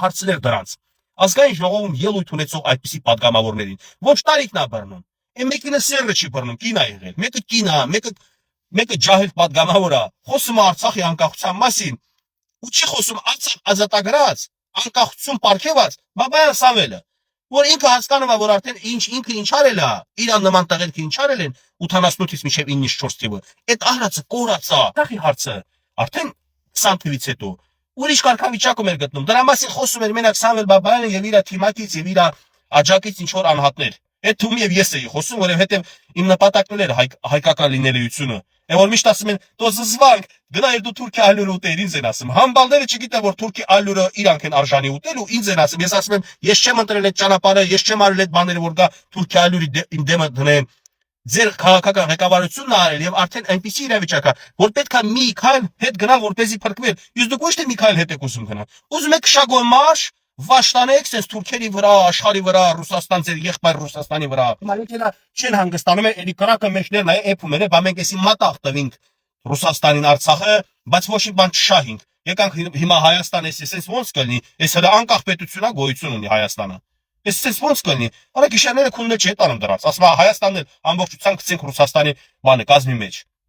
հարցներ դրանց։ Ազգային ժողովում ելույթ ունեցող այդպիսի падգամավորներին ոչ տարիքն է բռնում։ Այն մեկինը սերը չի բռնում, կին է եղել։ Մեկը կին է, մեկը ջահել падգամավոր է, խոսում է Արցախի անկախության մասին, ու չի խոսում Արցախ ազատագրած, անկախություն պարգևած Բաբայան Սամվելը, որ ինքը հասկանում է, որ արդեն ինքը ինչ արել է, իրան նման տղերքը ինչ արել են 88-ից մինչև 94 թիվը, այդ արածը կորացա, Արցախի հարցը արդեն 20 թվից հետո ուրիշ կարգավիճակում էր գտնում։ Դրա մասին խոսում էր մենակ Սամվել Բաբայանը եւ իր թիմակից եւ իր աջակից ինչ որ անհատներ։ Այդ թվում եւ ես էի խոսում, որովհետեւ իմ նպատակն էր հայկական լինելիությունը։ Եվ որ միշտ ասում են, «Դու զզվանք, գնայր դու Թուրքիա ալյուրը ուտեիր», ինձ են ասում։ Համբալները չգիտեն, որ Թուրքի ալյուրը իրանք են արժանի ուտել ու ինձ են ասում։ Ես ասում եմ, ես չեմ ընտրել այդ ճանապարհը, ես չեմ արել այդ բաները, որ գա Թուրքիա ալյուրի դեմը դնեմ։ Ձեր քաղաքական ղեկավարությունն է արել եւ արդեն այնպիսի իրավիճակ է, որ պետքա մի քայլ հետ գնալ, որպեսզի փրկվեր։ Իսկ դուք ոչ թե մի քայլ հետ եք ուզում գնալ։ Ուզում եք շագոն մարշ, վաշտանեք, sense Թուրքերի վրա, աշխարհի վրա, Ռուսաստան, ձեր եղբայր Ռուսաստանի վրա։ Հիմա եկելա չեն հանգստանում, էլի կրակը մեջներն է, էփում էր, բա մենք էսի մատաղ տվինք Ռուսաստանին Արցախը, բայց ոչ մի բան չշահինք։ Եկանք հիմա Հայաստան էսի, sense ոնց կլինի, էս հələ անկախ պետություն է, գոյություն ունի Հայաստանը։ Էս sense ոնց կլինի։ Արա գիշերները քունն չէ տանում դրանց։ Ասում է Հայաստանն էլ ամբողջությամբ գցենք Ռուսաստանի բանը կազմի մեջ։